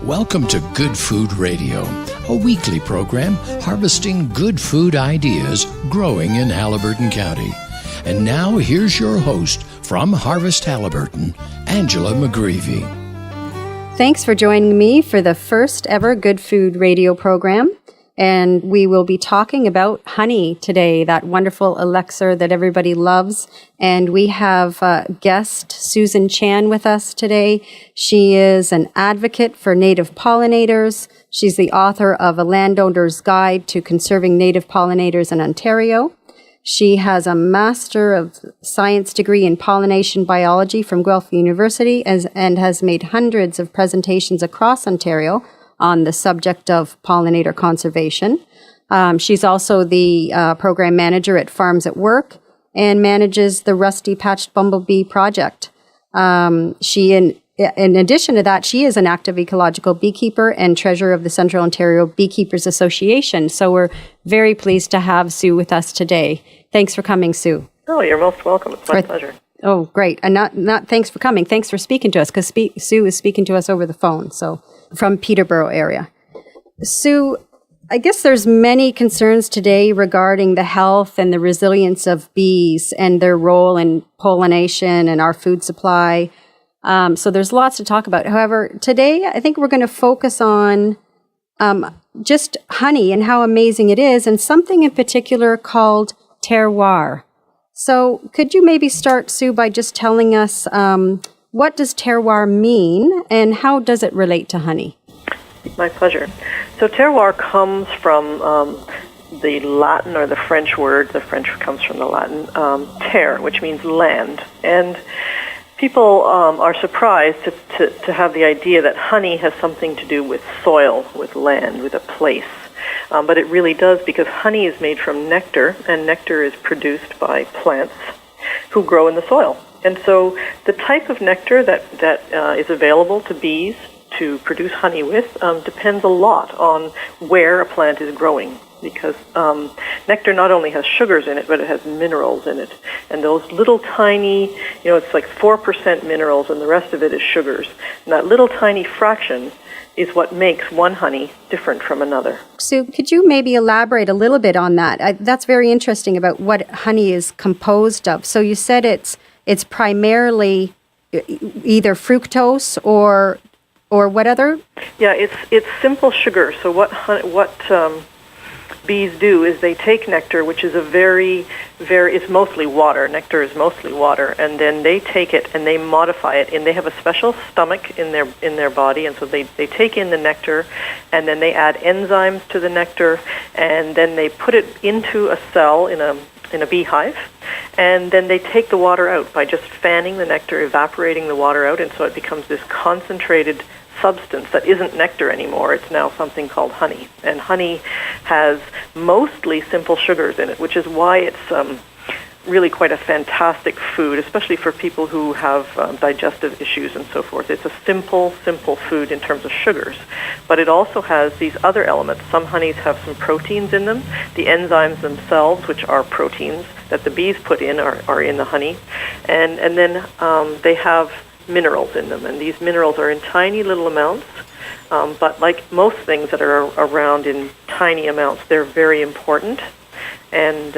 Welcome to Good Food Radio, a weekly program harvesting good food ideas growing in Haliburton County. And now here's your host from Harvest Haliburton, Angela McGreevy. Thanks for joining me for the first ever Good Food Radio program. And we will be talking about honey today, that wonderful elixir that everybody loves. And we have guest Susan Chan with us today. She is an advocate for native pollinators. She's the author of A Landowner's Guide to Conserving Native Pollinators in Ontario. She has a Master of Science degree in pollination biology from Guelph University and has made hundreds of presentations across Ontario on the subject of pollinator conservation. She's also the program manager at Farms at Work and manages the Rusty Patched Bumblebee project. In addition to that, she is an active ecological beekeeper and treasurer of the Central Ontario Beekeepers Association. So we're very pleased to have Sue with us today. Thanks for coming, Sue. Oh, you're most welcome. It's my pleasure. Oh, great. And not thanks for coming. Thanks for speaking to us, because Sue is speaking to us over the phone, so from Peterborough area. Sue, I guess there's many concerns today regarding the health and the resilience of bees and their role in pollination and our food supply. So there's lots to talk about. However, today I think we're going to focus on just honey and how amazing it is, and something in particular called terroir. So could you maybe start, Sue, by just telling us what does terroir mean and how does it relate to honey? My pleasure. So terroir comes from the Latin or the French word. The French comes from the Latin terre, which means land. And people are surprised to have the idea that honey has something to do with soil, with land, with a place. But it really does, because honey is made from nectar, and nectar is produced by plants who grow in the soil. And so the type of nectar that is available to bees to produce honey with depends a lot on where a plant is growing, because nectar not only has sugars in it, but it has minerals in it. And those little tiny, it's like 4% minerals and the rest of it is sugars. And that little tiny fraction is what makes one honey different from another. Sue, could you maybe elaborate a little bit on that? That's very interesting about what honey is composed of. So you said it's primarily either fructose or what other? Yeah, it's simple sugar. So what bees do is they take nectar, which is it's mostly water. Nectar is mostly water, and then they take it and they modify it, and they have a special stomach in their body, and so they take in the nectar, and then they add enzymes to the nectar, and then they put it into a cell in a beehive, and then they take the water out by just fanning the nectar, evaporating the water out, and so it becomes this concentrated substance that isn't nectar anymore. It's now something called honey. And honey has mostly simple sugars in it, which is why it's really quite a fantastic food, especially for people who have digestive issues and so forth. It's a simple food in terms of sugars. But it also has these other elements. Some honeys have some proteins in them. The enzymes themselves, which are proteins that the bees put in, are in the honey. And then they have minerals in them, and these minerals are in tiny little amounts, but like most things that are around in tiny amounts, they're very important. And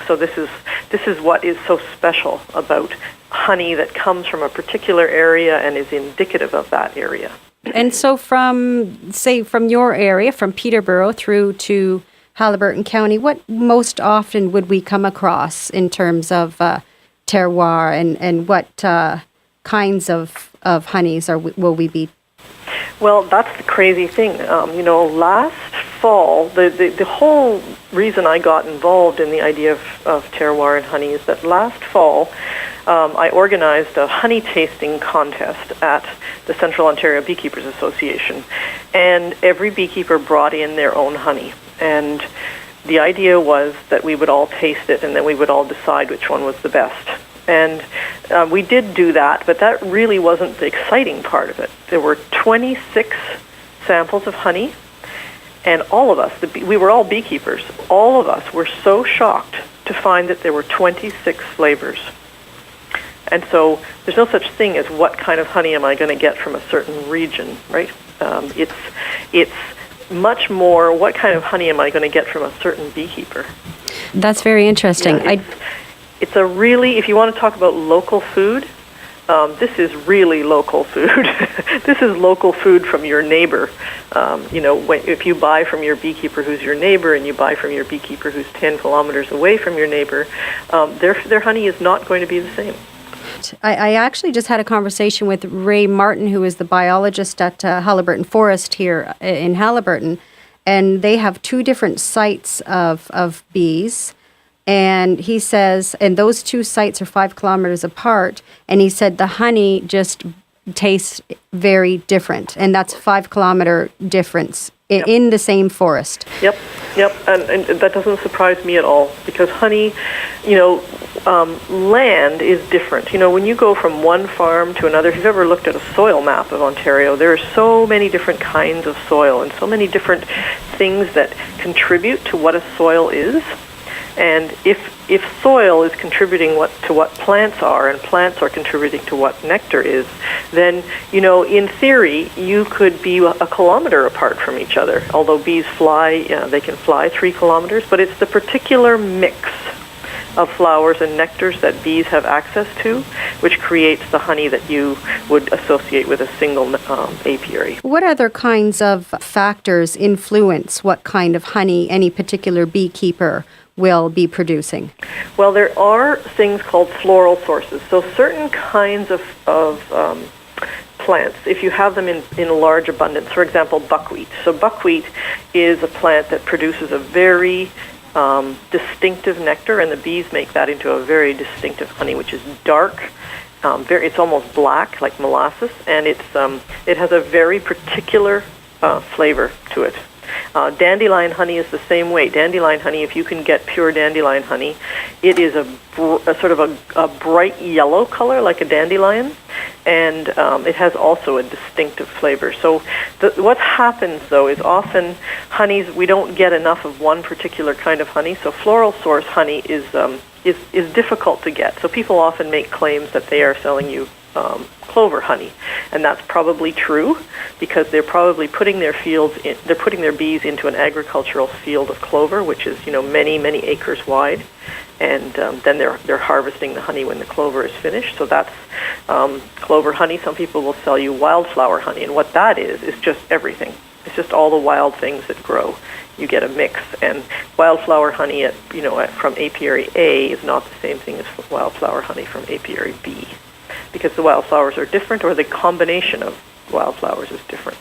so this is what is so special about honey that comes from a particular area and is indicative of that area. And so from your area, from Peterborough through to Haliburton County, what most often would we come across in terms of terroir, and what kinds of honeys will we be? Well, that's the crazy thing. Last fall, the whole reason I got involved in the idea of terroir and honey is that last fall I organized a honey tasting contest at the Central Ontario Beekeepers Association, and every beekeeper brought in their own honey. And the idea was that we would all taste it, and then we would all decide which one was the best. And we did do that, but that really wasn't the exciting part of it. There were 26 samples of honey, and all of us, we were all beekeepers, all of us were so shocked to find that there were 26 flavors. And so there's no such thing as what kind of honey am I going to get from a certain region, right? It's much more what kind of honey am I going to get from a certain beekeeper. That's very interesting. Yeah, it's a really, if you want to talk about local food, this is really local food. This is local food from your neighbor. If you buy from your beekeeper who's your neighbor and you buy from your beekeeper who's 10 kilometers away from your neighbor, their honey is not going to be the same. I actually just had a conversation with Ray Martin, who is the biologist at Haliburton Forest here in Haliburton, and they have 2 different sites of bees. And he says, and those 2 sites are 5 kilometers apart, and he said the honey just tastes very different, and that's 5-kilometer difference in the same forest. Yep, and that doesn't surprise me at all, because honey, land is different. When you go from one farm to another, if you've ever looked at a soil map of Ontario, there are so many different kinds of soil and so many different things that contribute to what a soil is. And if soil is contributing to what plants are, and plants are contributing to what nectar is, then, in theory, you could be a kilometer apart from each other. Although bees fly, they can fly 3 kilometers, but it's the particular mix of flowers and nectars that bees have access to, which creates the honey that you would associate with a single apiary. What other kinds of factors influence what kind of honey any particular beekeeper will be producing? Well, there are things called floral sources. So certain kinds of plants, if you have them in a large abundance, for example, buckwheat. So buckwheat is a plant that produces a very distinctive nectar, and the bees make that into a very distinctive honey, which is dark. It's almost black, like molasses, and it has a very particular flavor to it. Dandelion honey is the same way. Dandelion honey, if you can get pure dandelion honey, it is a sort of a bright yellow color like a dandelion, and it has also a distinctive flavor. So what happens, though, is often honeys, we don't get enough of one particular kind of honey, so floral source honey is difficult to get. So people often make claims that they are selling you clover honey, and that's probably true, because they're probably putting their bees into an agricultural field of clover, which is many acres wide, and then they're harvesting the honey when the clover is finished. So that's clover honey. Some people will sell you wildflower honey, and what that is just everything. It's just all the wild things that grow. You get a mix, and wildflower honey from apiary A is not the same thing as wildflower honey from apiary B, because the wildflowers are different, or the combination of wildflowers is different.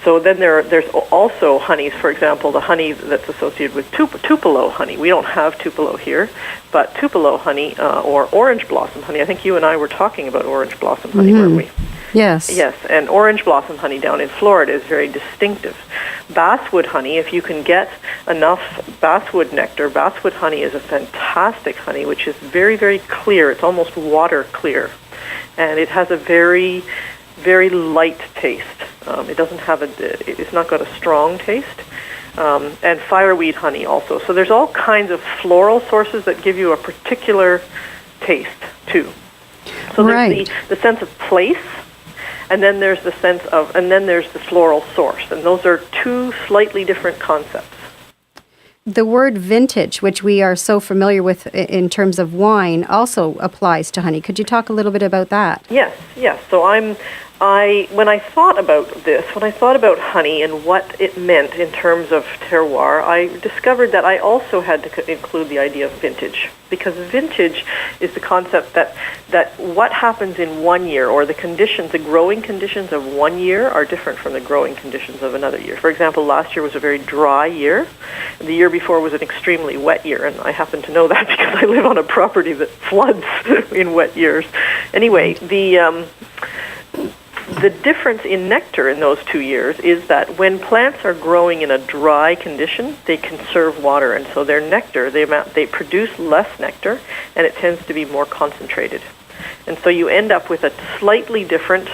So then there's also honeys, for example, the honey that's associated with Tupelo honey. We don't have Tupelo here, but Tupelo honey or orange blossom honey, I think you and I were talking about orange blossom honey, weren't we? Yes. Yes, and orange blossom honey down in Florida is very distinctive. Basswood honey, if you can get enough basswood nectar, basswood honey is a fantastic honey, which is very, very clear. It's almost water clear, and it has a very, very light taste. It doesn't have it's not got a strong taste. And fireweed honey also. So there's all kinds of floral sources that give you a particular taste too. So there's the sense of place, and then there's the floral source, and those are 2 slightly different concepts. The word vintage, which we are so familiar with in terms of wine, also applies to honey. Could you talk a little bit about that? Yes. So when I thought about honey and what it meant in terms of terroir, I discovered that I also had to include the idea of vintage, because vintage is the concept that what happens in one year, or the growing conditions of one year, are different from the growing conditions of another year. For example, last year was a very dry year. The year before was an extremely wet year, and I happen to know that because I live on a property that floods in wet years. Anyway, the difference in nectar in those 2 years is that when plants are growing in a dry condition, they conserve water, and so their nectar, they produce less nectar, and it tends to be more concentrated. And so you end up with a slightly different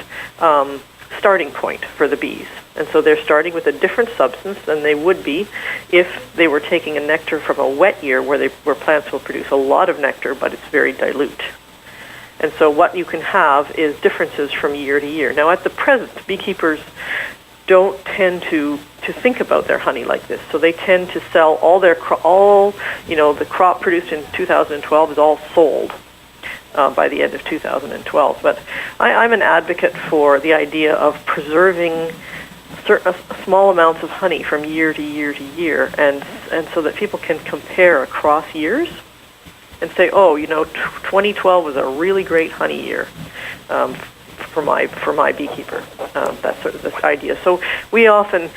starting point for the bees. And so they're starting with a different substance than they would be if they were taking a nectar from a wet year where plants will produce a lot of nectar, but it's very dilute. And so what you can have is differences from year to year. Now, at the present, beekeepers don't tend to think about their honey like this. So they tend to sell all their the crop produced in 2012 is all sold by the end of 2012. But I'm an advocate for the idea of preserving small amounts of honey from year to year to year, and so that people can compare across years and say, 2012 was a really great honey year for my beekeeper. That's sort of this idea. So we often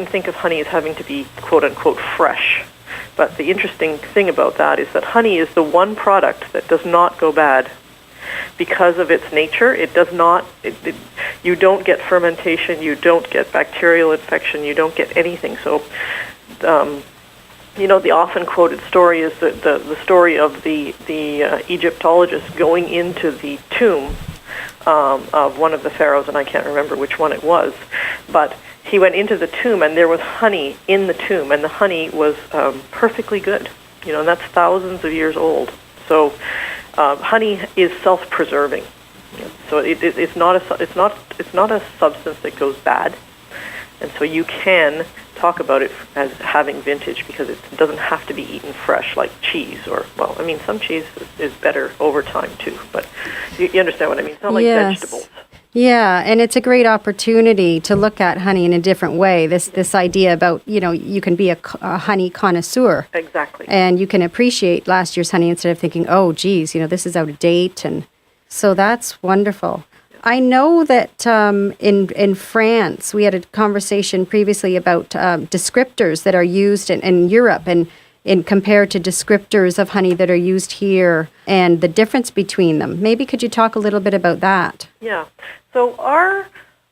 think of honey as having to be quote unquote fresh. But the interesting thing about that is that honey is the one product that does not go bad. Because of its nature, it does not. You don't get fermentation. You don't get bacterial infection. You don't get anything. So, the often quoted story is the story of the Egyptologist going into the tomb of one of the pharaohs, and I can't remember which one it was, but he went into the tomb and there was honey in the tomb, and the honey was perfectly good. And that's thousands of years old. So. Honey is self-preserving, so it's not a substance that goes bad, and so you can talk about it as having vintage because it doesn't have to be eaten fresh like cheese some cheese is better over time too. But you understand what I mean? It's not like vegetables. Yeah, and it's a great opportunity to look at honey in a different way. This idea about, you can be a honey connoisseur. Exactly. And you can appreciate last year's honey instead of thinking, oh, geez, this is out of date. And so that's wonderful. I know that in France, we had a conversation previously about descriptors that are used in Europe and compared to descriptors of honey that are used here and the difference between them. Maybe could you talk a little bit about that? Yeah. So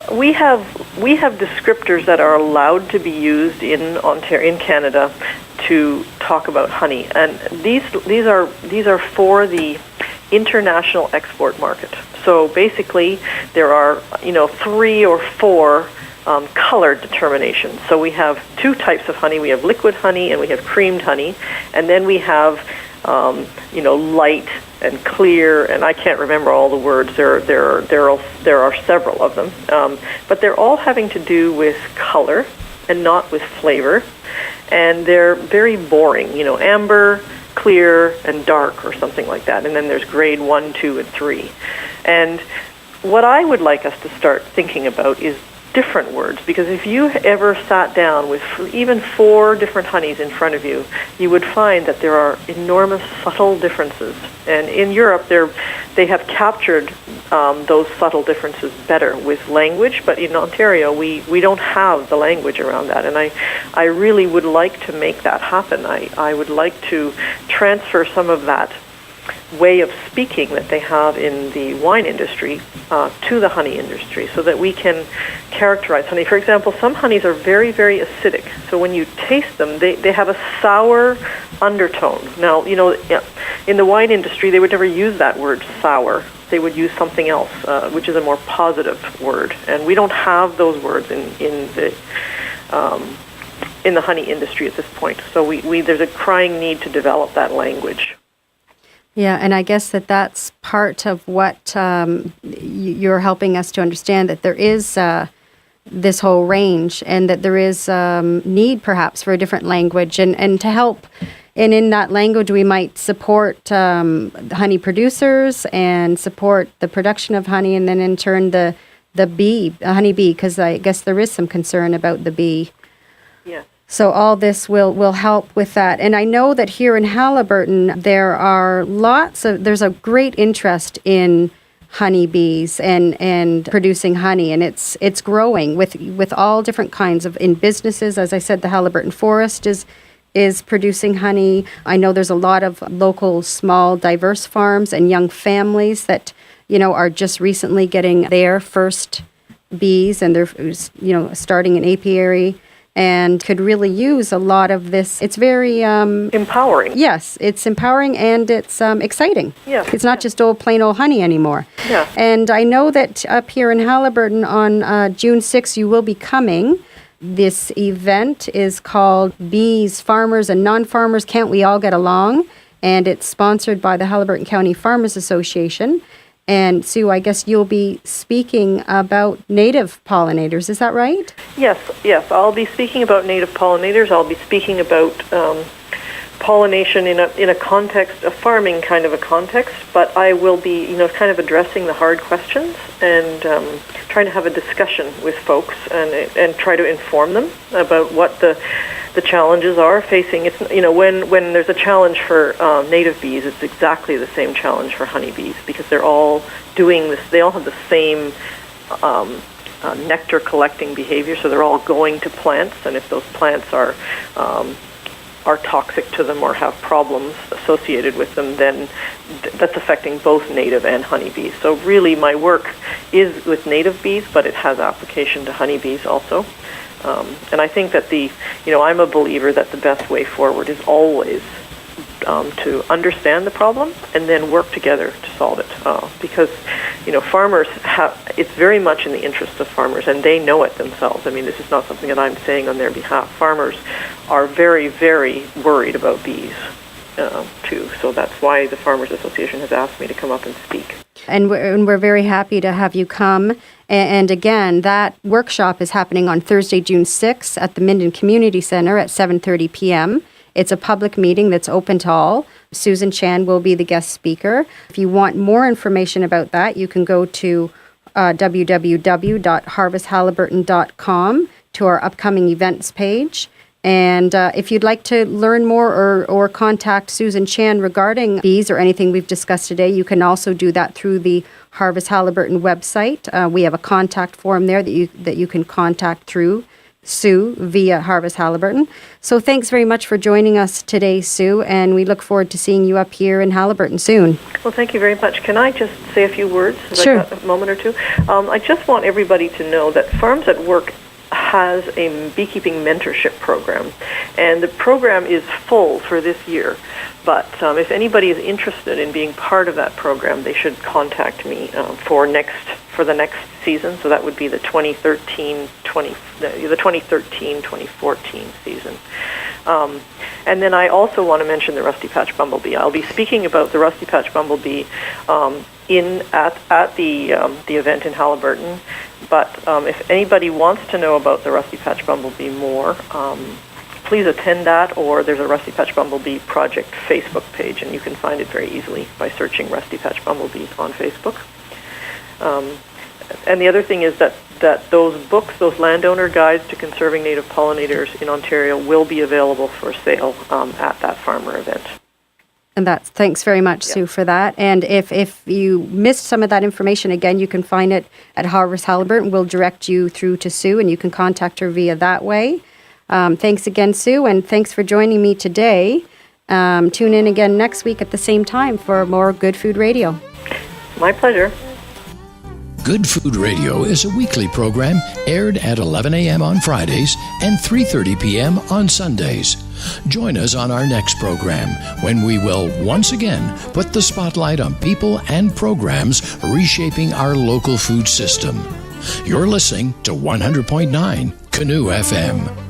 we have descriptors that are allowed to be used in Ontario, in Canada, to talk about honey, and these are for the international export market. So basically, there are 3 or 4 color determinations. So we have 2 types of honey. We have liquid honey and we have creamed honey, and then we have light and clear, and I can't remember all the words. There are several of them, but they're all having to do with color and not with flavor, and they're very boring. Amber, clear, and dark, or something like that. And then there's grade 1, 2, and 3. And what I would like us to start thinking about is different words, because if you ever sat down with even 4 different honeys in front of you, you would find that there are enormous subtle differences. And in Europe, they have captured those subtle differences better with language, but in Ontario, we don't have the language around that. And I really would like to make that happen. I would like to transfer some of that way of speaking that they have in the wine industry to the honey industry, so that we can characterize honey. For example, some honeys are very, very acidic. So when you taste them, they have a sour undertone. Now, in the wine industry, they would never use that word sour. They would use something else, which is a more positive word. And we don't have those words in the honey industry at this point. So there's a crying need to develop that language. Yeah, and I guess that's part of what you're helping us to understand, that there is this whole range, and that there is need perhaps for a different language, and to help. And in that language, we might support the honey producers and support the production of honey, and then in turn the honey bee, because I guess there is some concern about the bee. Yeah. So all this will help with that. And I know that here in Haliburton, there's a great interest in honeybees and producing honey, and it's growing with all different kinds of, in businesses. As I said, the Haliburton Forest is producing honey. I know there's a lot of local, small, diverse farms and young families that, are just recently getting their first bees, and they're, starting an apiary, and could really use a lot of this. It's very empowering. Yes, it's empowering, and it's exciting. Yeah, it's not just plain old honey anymore. Yeah. And I know that up here in Haliburton on June 6th, you will be coming. This event is called Bees, Farmers and Non-Farmers, Can't We All Get Along? and it's sponsored by the Haliburton County Farmers Association. And Sue, I guess you'll be speaking about native pollinators, is that right? Yes. I'll be speaking about native pollinators. I'll be speaking about pollination in a context, a farming kind of a context, but I will be, kind of addressing the hard questions and trying to have a discussion with folks and try to inform them about what the challenges are facing. It's when there's a challenge for native bees, it's exactly the same challenge for honeybees because they're all doing this. They all have the same nectar collecting behavior, so they're all going to plants, and if those plants are toxic to them or have problems associated with them, then that's affecting both native and honeybees. So really my work is with native bees, but it has application to honeybees also. And I think that I'm a believer that the best way forward is always to understand the problem and then work together to solve it. Because, farmers it's very much in the interest of farmers, and they know it themselves. I mean, this is not something that I'm saying on their behalf. Farmers are very, very worried about bees, too. So that's why the Farmers Association has asked me to come up and speak. And we're very happy to have you come. And again, that workshop is happening on Thursday, June 6th at the Minden Community Center at 7:30 p.m. It's a public meeting that's open to all. Susan Chan will be the guest speaker. If you want more information about that, you can go to www.harvesthaliburton.com to our upcoming events page. And if you'd like to learn more or contact Susan Chan regarding bees or anything we've discussed today, you can also do that through the Harvest Haliburton website. We have a contact form there that you can contact through Sue via Harvest Haliburton. So thanks very much for joining us today, Sue, and we look forward to seeing you up here in Haliburton soon. Well, thank you very much. Can I just say a few words? Sure. I've got a moment or two. I just want everybody to know that Farms at Work has a beekeeping mentorship program, and the program is full for this year. But if anybody is interested in being part of that program, they should contact me for the next season. So that would be the 2013-2014 season. And then I also want to mention the Rusty Patch Bumblebee. I'll be speaking about the Rusty Patch Bumblebee at the event in Haliburton. But if anybody wants to know about the Rusty Patch Bumblebee more, please attend that, or there's a Rusty Patch Bumblebee Project Facebook page, and you can find it very easily by searching Rusty Patch Bumblebee on Facebook. And the other thing is that those books, those landowner guides to conserving native pollinators in Ontario, will be available for sale at that farmer event. And thanks very much, Sue, for that. And if you missed some of that information, again, you can find it at Harvest Haliburton. We'll direct you through to Sue, and you can contact her via that way. Thanks again, Sue, and thanks for joining me today. Tune in again next week at the same time for more Good Food Radio. My pleasure. Good Food Radio is a weekly program aired at 11 a.m. on Fridays and 3:30 p.m. on Sundays. Join us on our next program when we will once again put the spotlight on people and programs reshaping our local food system. You're listening to 100.9 Canoe FM.